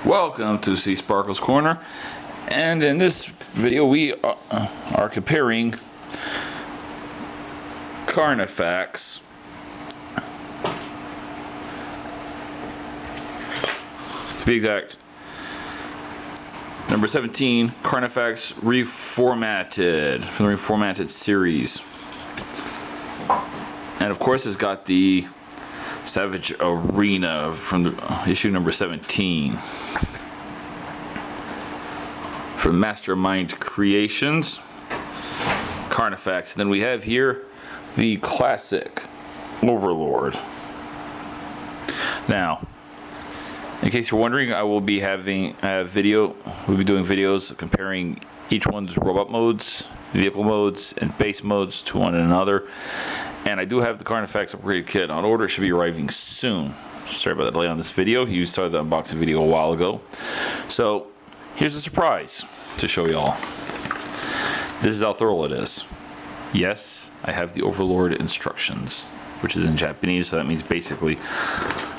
Welcome to C Sparkle's Corner, and in this video we are comparing Carnifex to be exact, number 17, Carnifex reformatted from the reformatted series, and of course it's got the Savage Arena from the issue number 17 from Mastermind Creations, Carnifex. And then we have here the classic Overlord. Now, in case you're wondering, I will be having a video. We'll be doing videos comparing each one's robot modes, vehicle modes, and base modes to one another. And I do have the Carnifex upgraded kit on order. It should be arriving soon. Sorry about the delay on this video. You started the unboxing video a while ago. So here's a surprise to show y'all. This is how thorough it is. Yes, I have the Overlord instructions, which is in Japanese, so that means basically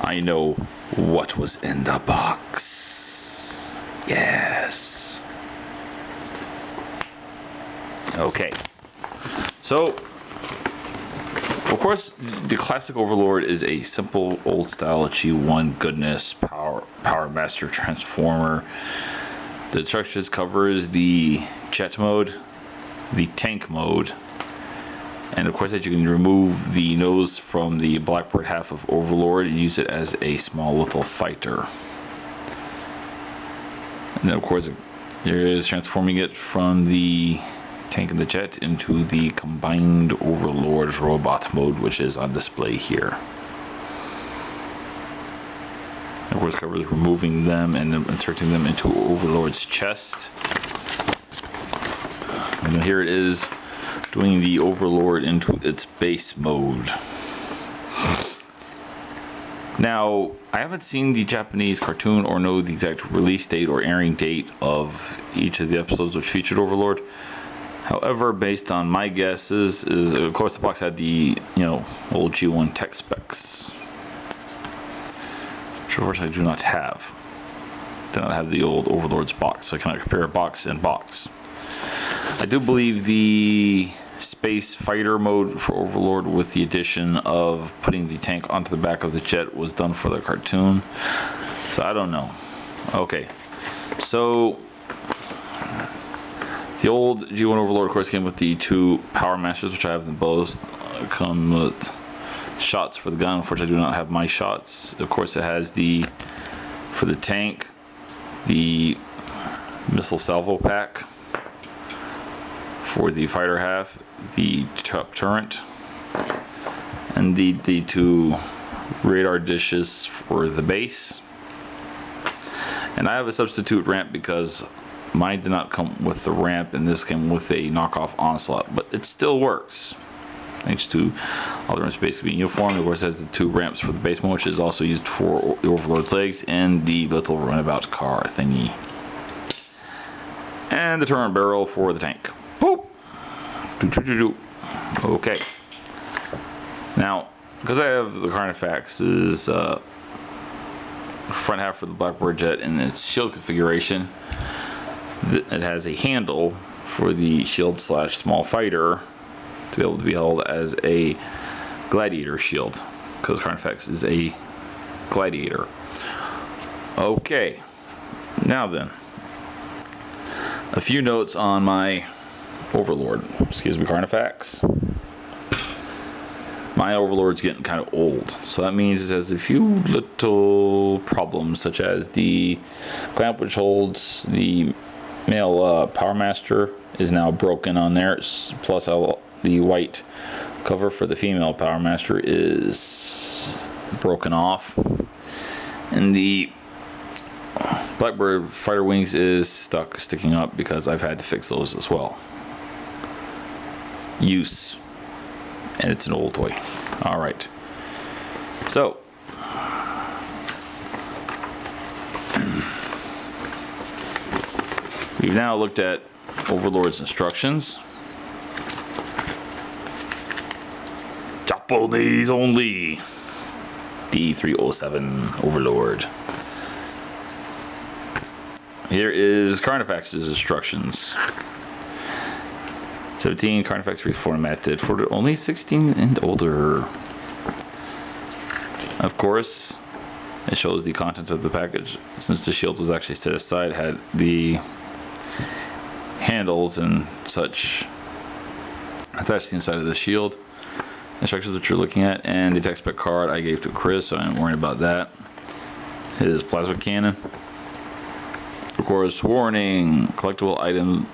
I know what was in the box. Yes. Okay. So, of course, the classic Overlord is a simple, old-style G1 goodness Power Master Transformer. The instructions covers the jet mode, the tank mode, and of course that you can remove the nose from the blackboard half of Overlord and use it as a small little fighter. And then of course there is transforming it from the tank and the jet into the combined Overlord robot mode, which is on display here. Of course, covers removing them and then inserting them into Overlord's chest. And then here it is doing the Overlord into its base mode. Now, I haven't seen the Japanese cartoon or know the exact release date or airing date of each of the episodes which featured Overlord. However, based on my guesses, is of course the box had the old G1 tech specs, which of course I do not have. Do not have the old Overlord's box, so I cannot compare box and box. I do believe the space fighter mode for Overlord, with the addition of putting the tank onto the back of the jet, was done for the cartoon. So I don't know. Okay, so the old G1 Overlord, of course, came with the two Power Masters, which I have them both. Come with shots for the gun. Unfortunately, I do not have my shots. Of course, it has for the tank, the missile salvo pack. For the fighter half, the turret, and the two radar dishes for the base. And I have a substitute ramp because mine did not come with the ramp, and this came with a knockoff Onslaught, but it still works. Thanks to all the ramps basically being uniform. Of course, it has the two ramps for the base mode, which is also used for the Overlord's legs and the little runabout car thingy. And the turret barrel for the tank. Boop! Okay. Now, because I have the Carnifex's front half for the blackboard jet and its shield configuration, it has a handle for the shield / small fighter to be able to be held as a gladiator shield, because Carnifex is a gladiator. Okay, now then, a few notes on my Overlord. Excuse me, Carnifex. My Overlord's getting kind of old, so that means it has a few little problems, such as the clamp which holds the male Power Master is now broken on there, plus the white cover for the female Power Master is broken off, and the Blackbird fighter wings is sticking up because I've had to fix those as well. Use, and it's an old toy. All right, so we've now looked at Overlord's instructions. Japanese only. D307 Overlord. Here is Carnifex's instructions. 17 Carnifex reformatted for only 16 and older. Of course, it shows the contents of the package. Since the shield was actually set aside, it had the handles and such attached to the inside of the shield. Instructions that you're looking at, and the tech spec card I gave to Chris, so I ain't worried about that. His plasma cannon. Of course, warning: collectible item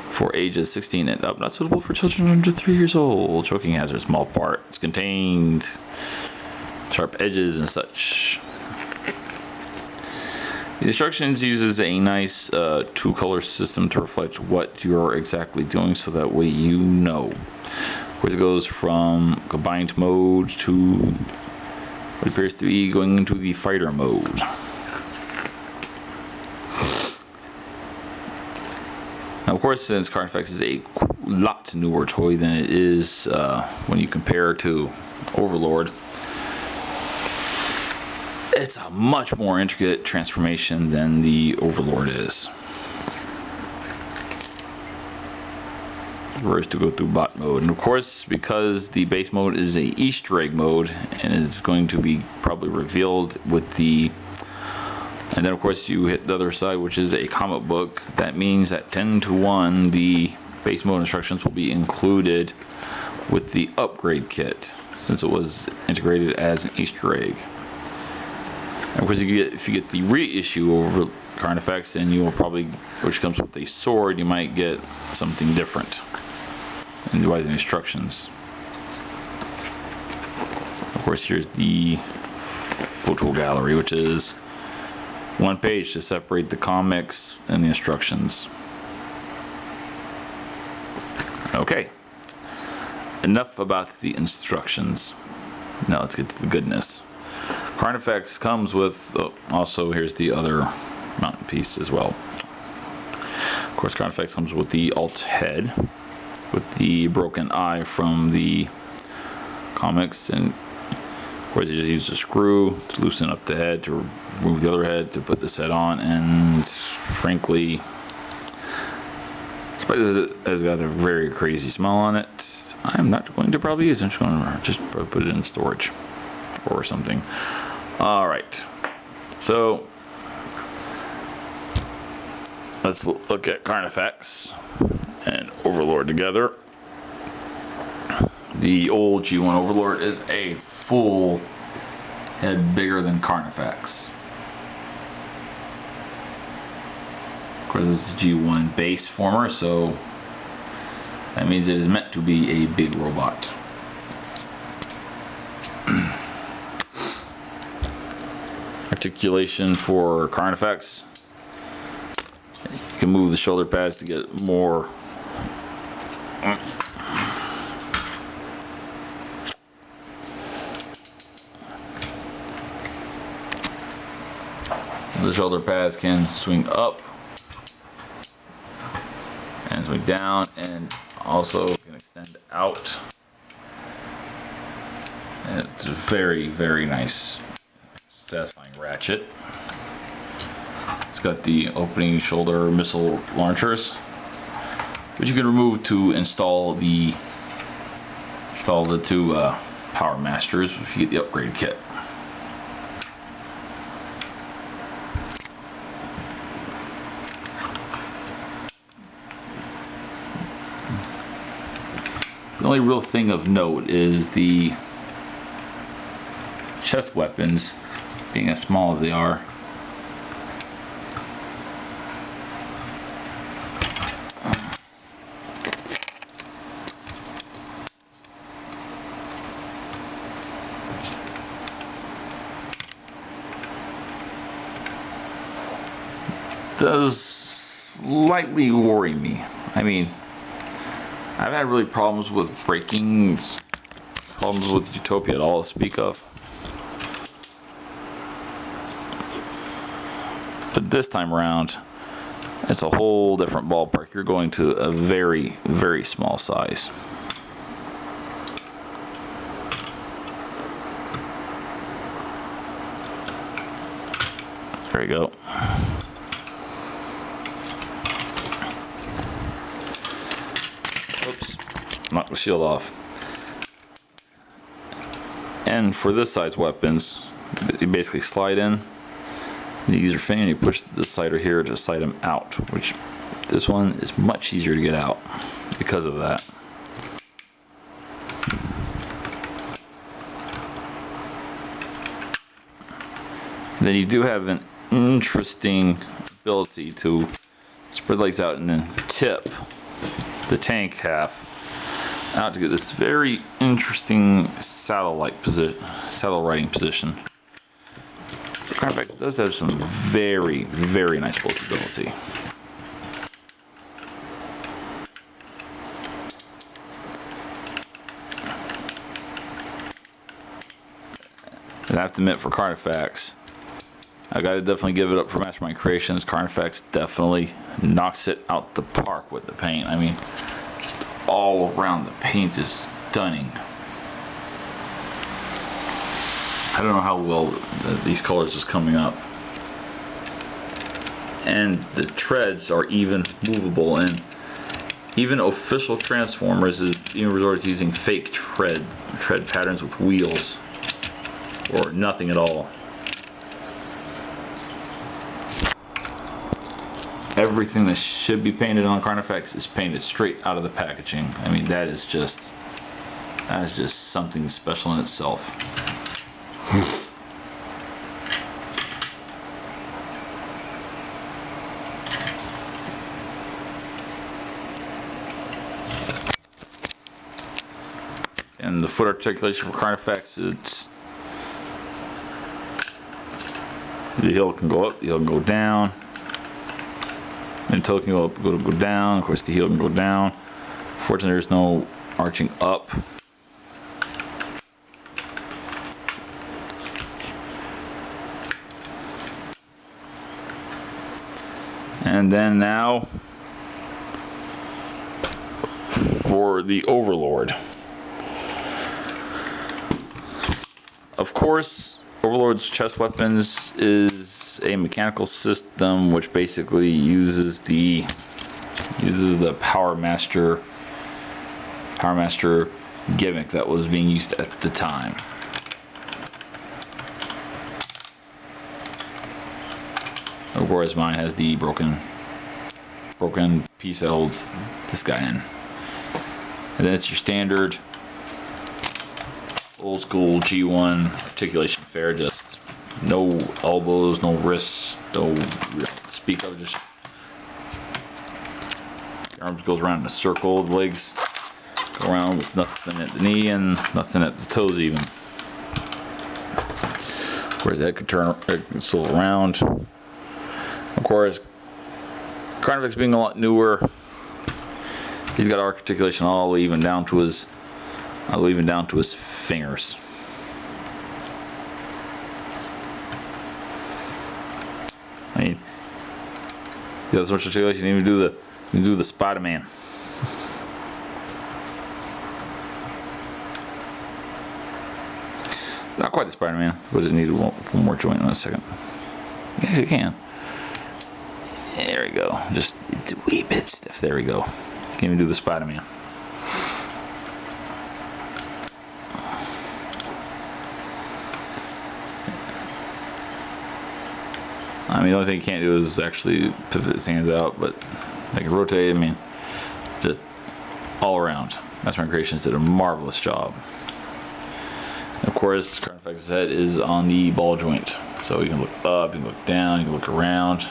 for ages 16 and up, not suitable for children under 3 years old. Choking hazard, small parts contained, sharp edges and such. The instructions uses a nice two-color system to reflect what you're exactly doing, so that way you know. Of course, it goes from combined mode to what appears to be going into the fighter mode. Now, of course, since Carnifex is a lot newer toy than it is when you compare to Overlord, it's a much more intricate transformation than the Overlord is. Whereas to go through bot mode, and of course, because the base mode is a Easter egg mode, and it's going to be probably revealed with the, and then of course you hit the other side, which is a comic book. That means that 10-to-1, the base mode instructions will be included with the upgrade kit, since it was integrated as an Easter egg. And of course, if you get the reissue over Carnifex, then you will probably, which comes with a sword, you might get something different in the instructions. Of course, here's the photo gallery, which is one page to separate the comics and the instructions. Okay, enough about the instructions. Now let's get to the goodness. Carnifex comes with, also here's the other mountain piece as well. Of course, Carnifex comes with the alt head, with the broken eye from the comics, and of course you just use a screw to loosen up the head, to remove the other head, to put this head on, and frankly, despite it has got a very crazy smell on it, I'm not going to probably use it. I'm just going to just put it in storage or something. Alright, so let's look at Carnifex and Overlord together. The old G1 Overlord is a full head bigger than Carnifex. Of course, it's a G1 base former, so that means it is meant to be a big robot. Articulation for Carnifex. You can move the shoulder pads to get more. The shoulder pads can swing up and swing down, and also can extend out. And it's a very, very nice, satisfying ratchet. It's got the opening shoulder missile launchers, which you can remove to install the two Power Masters if you get the upgrade kit. The only real thing of note is the chest weapons, being as small as they are. Does slightly worry me. I mean, I've had really problems with breaking, problems with Utopia at all to speak of. But this time around, it's a whole different ballpark. You're going to a very, very small size. There you go. Oops, knock the shield off. And for this size weapons, you basically slide in. You use your finger and you push the slider here to slide them out, which this one is much easier to get out because of that. Then you do have an interesting ability to spread the legs out and then tip the tank half out to get this very interesting saddle riding position. So Carnifex does have some very, very nice pulsability. And I have to admit, for Carnifex, I gotta definitely give it up for Mastermind Creations. Carnifex definitely knocks it out the park with the paint. I mean, just all around the paint is stunning. I don't know how well these colors is coming up. And the treads are even movable, and even official Transformers is even resorted to using fake tread patterns with wheels or nothing at all. Everything that should be painted on Carnifex is painted straight out of the packaging. I mean, that is just something special in itself. And the foot articulation for Carnifex, it's the heel can go up, the heel can go down. And the toe can go up, go down. Of course, the heel can go down. Fortunately, there's no arching up. And then now for the Overlord. Of course, Overlord's chest weapons is a mechanical system which basically uses the Power Master gimmick that was being used at the time. Of course, mine has the broken piece that holds this guy in. And then it's your standard old school G1 articulation fair, just no elbows, no wrists, no speak of, just your arms goes around in a circle, the legs go around with nothing at the knee and nothing at the toes even. Of course, that could turn, it can swivel around. Of course, Carnifex being a lot newer, he's got articulation all the way even down to his fingers. I mean, he has so much articulation, you can do the Spider-Man. Not quite the Spider-Man, but it needed one more joint in a second. Yes, you can. There we go. Just it's a wee bit stiff. There we go. Can't even do the Spider-Man. I mean, the only thing you can't do is actually pivot his hands out, but I can rotate. I mean, just all around. Mastermind Creations did a marvelous job. And of course, Carnifex's head is on the ball joint, so you can look up, you can look down, you can look around,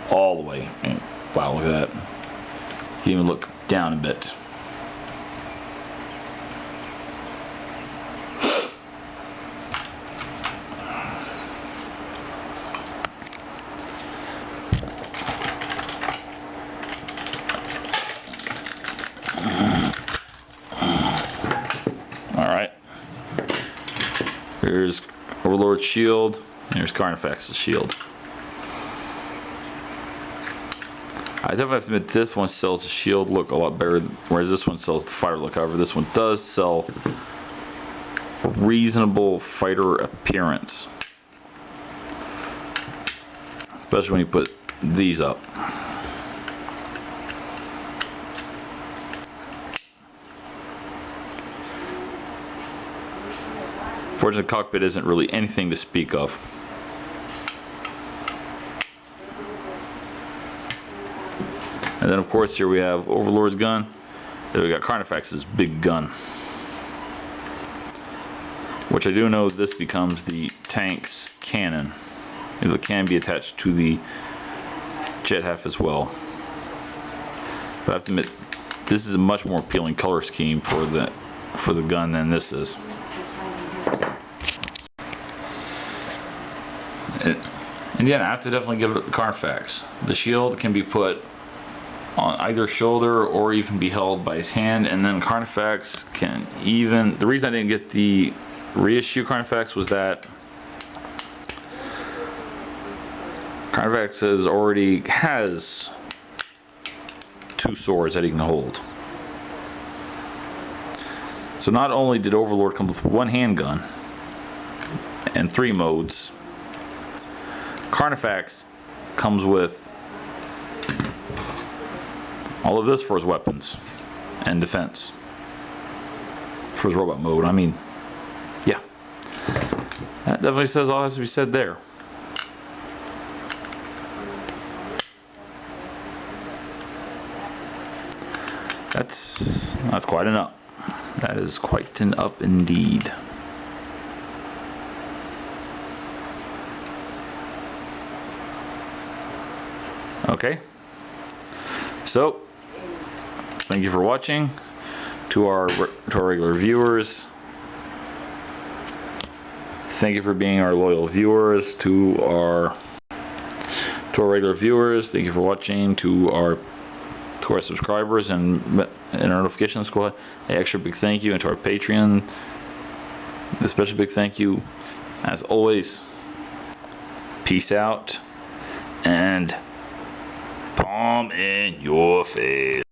all the way. And wow, look at that! You can even look down a bit. Here's Overlord's shield. Here's Carnifex's shield. I definitely have to admit this one sells the shield look a lot better, whereas this one sells the fighter look. However, this one does sell a reasonable fighter appearance, especially when you put these up. Unfortunately, the cockpit isn't really anything to speak of. And then of course here we have Overlord's gun. Then we got Carnifex's big gun. Which I do know this becomes the tank's cannon. It can be attached to the jet half as well. But I have to admit, this is a much more appealing color scheme for the gun than this is. And yeah, I have to definitely give it the Carnifex. The shield can be put on either shoulder or even be held by his hand, and then Carnifex can even, the reason I didn't get the reissue Carnifex was that Carnifex already has 2 swords that he can hold. So not only did Overlord come with 1 handgun and 3 modes, Carnifex comes with all of this for his weapons and defense. For his robot mode, I mean, yeah. That definitely says all has to be said there. That's quite an up. That is quite an up indeed. Okay. So, thank you for watching. To our regular viewers, thank you for being our loyal viewers. To our regular viewers, thank you for watching. To our subscribers and our notification squad, an extra big thank you. And to our Patreon, a special big thank you. As always, peace out and palm in your face.